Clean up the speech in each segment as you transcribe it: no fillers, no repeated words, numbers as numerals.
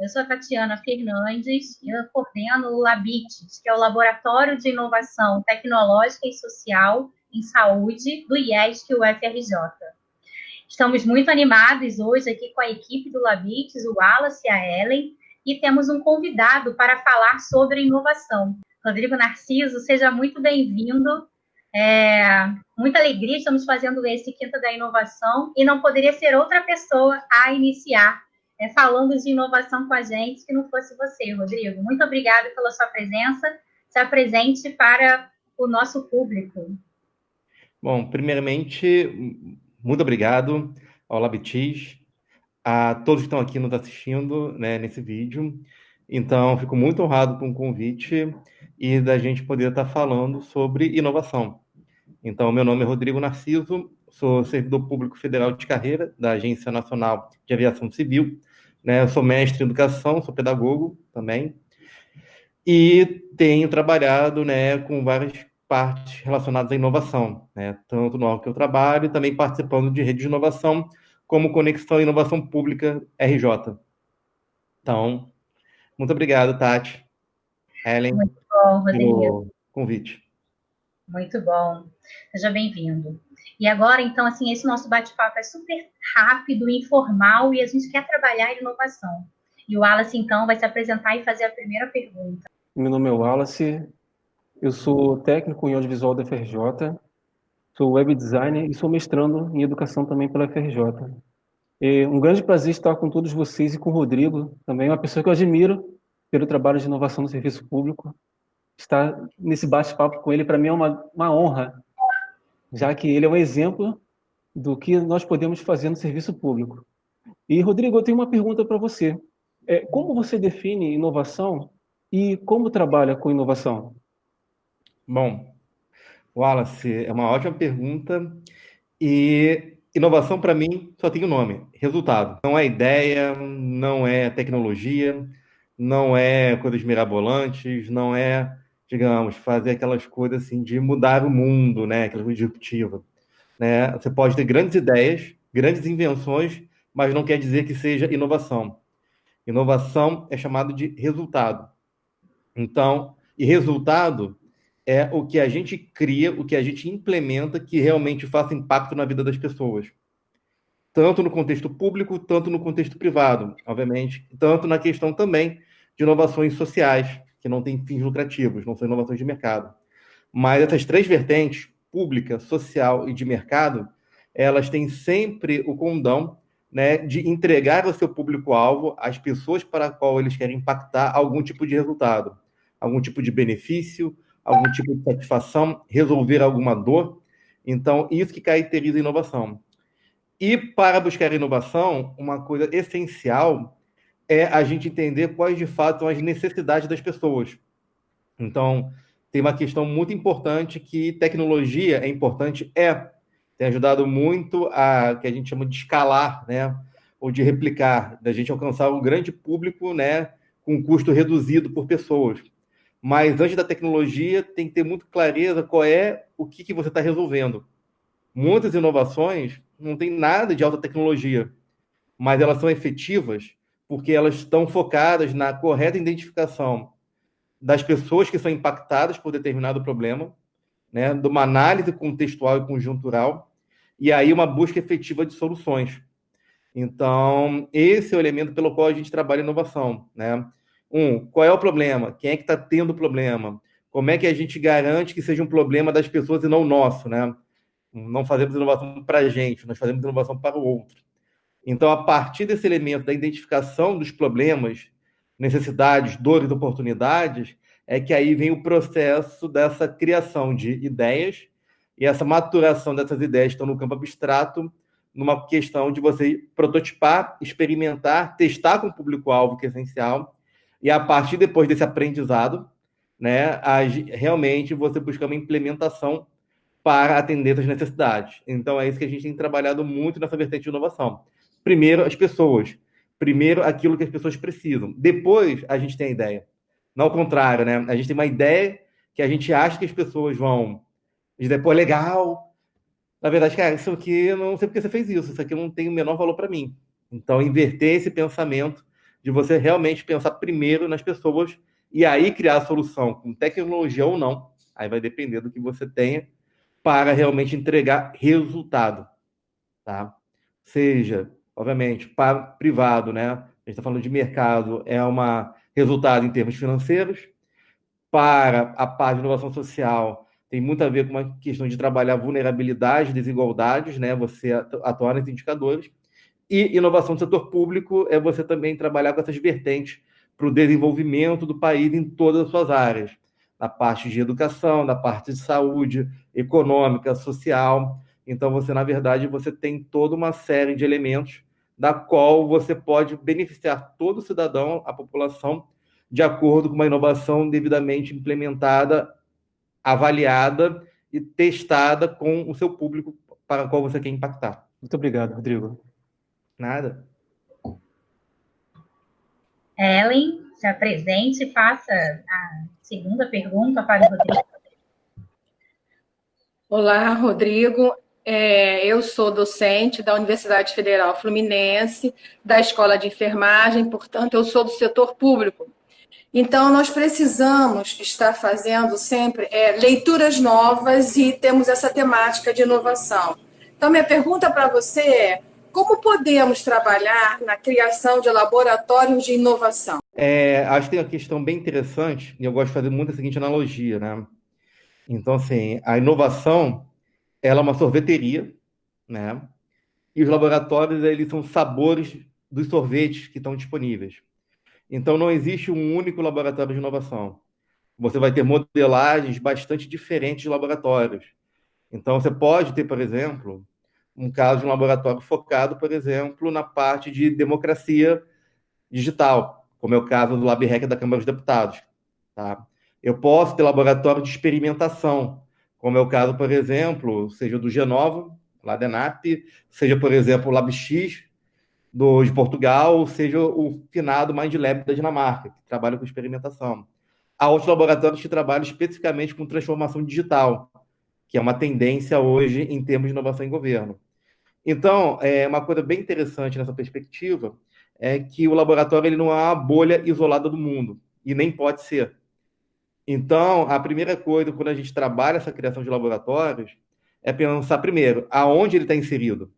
Eu sou a Tatiana Fernandes e eu coordeno o LABITES, que é o Laboratório de Inovação Tecnológica e Social em Saúde do IESC e UFRJ. Estamos muito animados hoje aqui com a equipe do LABITES, o Wallace e a Ellen, e temos um convidado para falar sobre inovação. Rodrigo Narciso, seja muito bem-vindo. Muita alegria, estamos fazendo esse Quinta da Inovação e não poderia ser outra pessoa a iniciar falando de inovação com a gente que não fosse você, Rodrigo. Muito obrigada pela sua presença. Se apresente para o nosso público. Bom, primeiramente, muito obrigado ao LabTIS, a todos que estão aqui nos assistindo, né, nesse vídeo. Então, fico muito honrado com o convite e da gente poder estar falando sobre inovação. Então, meu nome é Rodrigo Narciso, sou servidor público federal de carreira da Agência Nacional de Aviação Civil, né? Eu sou mestre em educação, sou pedagogo também, e tenho trabalhado, né, com várias partes relacionadas à inovação, né? Tanto no órgão que eu trabalho, e também participando de rede de inovação, como Conexão e Inovação Pública RJ. Então, muito obrigado, Tati, Ellen, Muito bom, Rodrigo. pelo convite. Muito bom. Seja bem-vindo. E agora, então, assim, esse nosso bate-papo é super rápido, informal, e a gente quer trabalhar inovação. E o Wallace, então, vai se apresentar e fazer a primeira pergunta. Meu nome é Wallace, eu sou técnico em audiovisual da FRJ, sou web designer e sou mestrando em educação também pela FRJ. É um grande prazer estar com todos vocês e com o Rodrigo, também uma pessoa que eu admiro pelo trabalho de inovação no serviço público. Estar nesse bate-papo com ele, para mim, é uma honra, já que ele é um exemplo do que nós podemos fazer no serviço público. E, Rodrigo, eu tenho uma pergunta para você. Como você define inovação e como trabalha com inovação? Bom, Wallace, é uma ótima pergunta. E inovação, para mim, só tem o nome: resultado. Não é ideia, não é tecnologia, não é coisas mirabolantes, não é, digamos, fazer aquelas coisas assim de mudar o mundo, né? Aquela coisa disruptiva, né? Você pode ter grandes ideias, grandes invenções, mas não quer dizer que seja inovação. Inovação é chamado de resultado. Então, e resultado é o que a gente cria, o que a gente implementa que realmente faça impacto na vida das pessoas. Tanto no contexto público, tanto no contexto privado, obviamente, tanto na questão também de inovações sociais, que não têm fins lucrativos, não são inovações de mercado. Mas essas três vertentes, pública, social e de mercado, elas têm sempre o condão, né, de entregar ao seu público-alvo, às pessoas para a qual eles querem impactar, algum tipo de resultado, algum tipo de benefício, algum tipo de satisfação, resolver alguma dor. Então, isso que caracteriza a inovação. E para buscar inovação, uma coisa essencial é a gente entender quais de fato são as necessidades das pessoas. Então, tem uma questão muito importante que tecnologia é importante, tem ajudado muito a que a gente chama de escalar, né, ou de replicar, da gente alcançar um grande público, né, com um custo reduzido por pessoas. Mas antes da tecnologia, tem que ter muito clareza qual é o que você está resolvendo. Muitas inovações não têm nada de alta tecnologia, mas elas são efetivas porque elas estão focadas na correta identificação das pessoas que são impactadas por determinado problema, né, de uma análise contextual e conjuntural, e aí uma busca efetiva de soluções. Então, esse é o elemento pelo qual a gente trabalha inovação, né? Qual é o problema? Quem é que está tendo o problema? Como é que a gente garante que seja um problema das pessoas e não nosso, né? Não fazemos inovação para a gente, nós fazemos inovação para o outro. Então, a partir desse elemento da identificação dos problemas, necessidades, dores, oportunidades, é que aí vem o processo dessa criação de ideias e essa maturação dessas ideias que estão no campo abstrato, numa questão de você prototipar, experimentar, testar com o público-alvo, que é essencial, e a partir depois desse aprendizado, né, realmente você buscar uma implementação para atender essas necessidades. Então, é isso que a gente tem trabalhado muito nessa vertente de inovação. Primeiro, as pessoas. Primeiro, aquilo que as pessoas precisam. Depois, a gente tem a ideia. Não ao contrário, né? A gente tem uma ideia que a gente acha que as pessoas vão dizer, pô, legal. Na verdade, cara, isso aqui, eu não sei porque você fez isso. Isso aqui não tem o menor valor para mim. Então, inverter esse pensamento de você realmente pensar primeiro nas pessoas e aí criar a solução com tecnologia ou não. Aí vai depender do que você tenha para realmente entregar resultado, tá? Seja, obviamente, para privado, né? A gente está falando de mercado, é um resultado em termos financeiros. Para a parte de inovação social, tem muito a ver com uma questão de trabalhar vulnerabilidade, desigualdades, né? Você atuar nesses indicadores. E inovação do setor público é você também trabalhar com essas vertentes para o desenvolvimento do país em todas as suas áreas, na parte de educação, na parte de saúde, econômica, social. Então, você, na verdade, você tem toda uma série de elementos da qual você pode beneficiar todo o cidadão, a população, de acordo com uma inovação devidamente implementada, avaliada e testada com o seu público para o qual você quer impactar. Muito obrigado, Rodrigo. Nada. Ellen, se apresente e faça a segunda pergunta para o Rodrigo. Olá, Rodrigo. Eu sou docente da Universidade Federal Fluminense, da Escola de Enfermagem, portanto, eu sou do setor público. Então, nós precisamos estar fazendo sempre leituras novas e temos essa temática de inovação. Então, minha pergunta para você é: como podemos trabalhar na criação de laboratórios de inovação? Acho que tem uma questão bem interessante, e eu gosto de fazer muito a seguinte analogia, né? Então, assim, a inovação, ela é uma sorveteria, né? E os laboratórios, eles são sabores dos sorvetes que estão disponíveis. Então, não existe um único laboratório de inovação. Você vai ter modelagens bastante diferentes de laboratórios. Então, você pode ter, por exemplo, um caso de um laboratório focado, por exemplo, na parte de democracia digital, como é o caso do LabRec da Câmara dos Deputados. Tá? Eu posso ter laboratório de experimentação, como é o caso, por exemplo, seja do Genova, lá da ENAP, seja, por exemplo, o LabX, de Portugal, seja o finado MindLab da Dinamarca, que trabalha com experimentação. Há outros laboratórios que trabalham especificamente com transformação digital, que é uma tendência hoje em termos de inovação em governo. Então, uma coisa bem interessante nessa perspectiva é que o laboratório ele não é uma bolha isolada do mundo, e nem pode ser. Então, a primeira coisa, quando a gente trabalha essa criação de laboratórios, é pensar primeiro, aonde ele está inserido.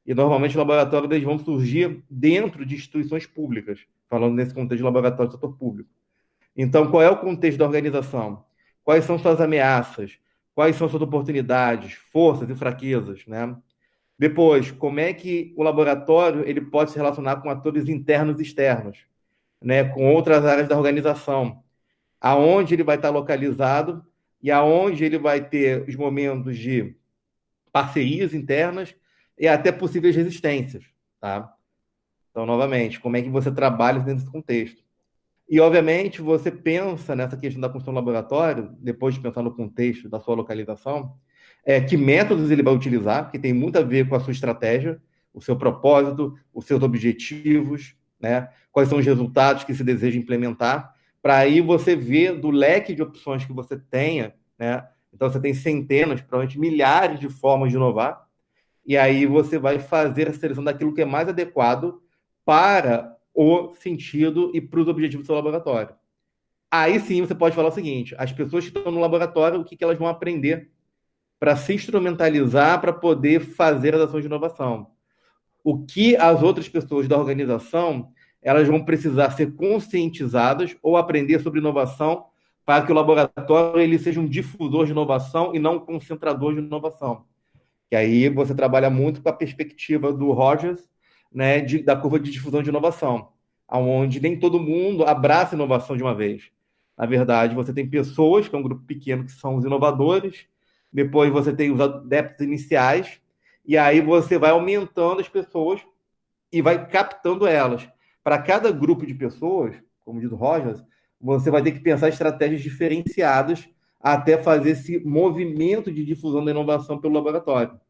E normalmente os laboratórios eles vão surgir dentro de instituições públicas, falando nesse contexto de laboratório do setor público. Então, qual é o contexto da organização? Quais são suas ameaças? Quais são suas oportunidades, forças e fraquezas, né? Depois, como é que o laboratório ele pode se relacionar com atores internos e externos, né? Com outras áreas da organização? Aonde ele vai estar localizado e aonde ele vai ter os momentos de parcerias internas e até possíveis resistências, tá? Então, novamente, como é que você trabalha dentro desse contexto? E, obviamente, você pensa nessa questão da construção do laboratório, depois de pensar no contexto da sua localização, que métodos ele vai utilizar, que tem muito a ver com a sua estratégia, o seu propósito, os seus objetivos, né? Quais são os resultados que se deseja implementar, para aí você ver do leque de opções que você tenha, né? Então, você tem centenas, provavelmente milhares de formas de inovar, e aí você vai fazer a seleção daquilo que é mais adequado para o sentido e para os objetivos do seu laboratório. Aí sim você pode falar o seguinte: as pessoas que estão no laboratório, o que elas vão aprender para se instrumentalizar para poder fazer as ações de inovação? O que as outras pessoas da organização elas vão precisar ser conscientizadas ou aprender sobre inovação para que o laboratório ele seja um difusor de inovação e não um concentrador de inovação. Que aí você trabalha muito com a perspectiva do Rogers, né, da curva de difusão de inovação, onde nem todo mundo abraça inovação de uma vez. Na verdade, você tem pessoas, que é um grupo pequeno, que são os inovadores, depois você tem os adeptos iniciais, e aí você vai aumentando as pessoas e vai captando elas. Para cada grupo de pessoas, como diz o Rogers, você vai ter que pensar estratégias diferenciadas até fazer esse movimento de difusão da inovação pelo laboratório.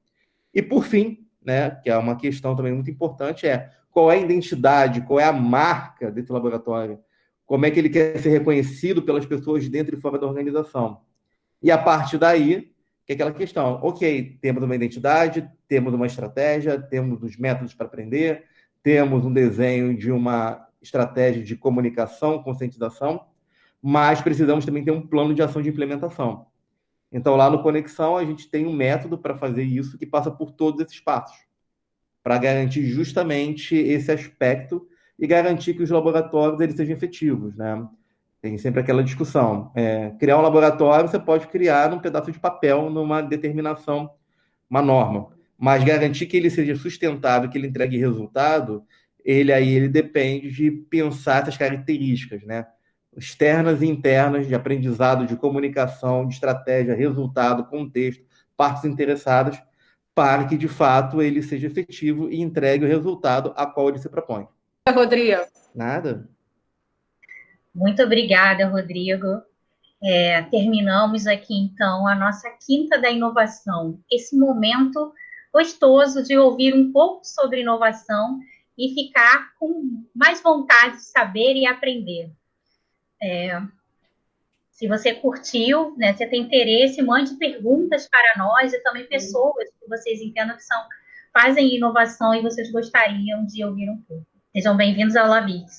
E, por fim, né, que é uma questão também muito importante, qual é a identidade, qual é a marca desse laboratório, como é que ele quer ser reconhecido pelas pessoas dentro e fora da organização. E, a partir daí, que é aquela questão, ok, temos uma identidade, temos uma estratégia, temos os métodos para aprender, temos um desenho de uma estratégia de comunicação, conscientização, mas precisamos também ter um plano de ação de implementação. Então, lá no Conexão, a gente tem um método para fazer isso que passa por todos esses passos, para garantir justamente esse aspecto e garantir que os laboratórios eles sejam efetivos, né? Tem sempre aquela discussão. Criar um laboratório, você pode criar um pedaço de papel numa determinação, uma norma, mas garantir que ele seja sustentável, que ele entregue resultado, ele depende de pensar essas características, né? Externas e internas, de aprendizado, de comunicação, de estratégia, resultado, contexto, partes interessadas, para que, de fato, ele seja efetivo e entregue o resultado a qual ele se propõe. Rodrigo. Nada. Muito obrigada, Rodrigo. Terminamos aqui, então, a nossa Quinta da Inovação. Esse momento gostoso de ouvir um pouco sobre inovação e ficar com mais vontade de saber e aprender. Se você curtiu, né, se tem interesse, mande perguntas para nós e também pessoas que vocês entendam que fazem inovação e vocês gostariam de ouvir um pouco. Sejam bem-vindos ao Labix.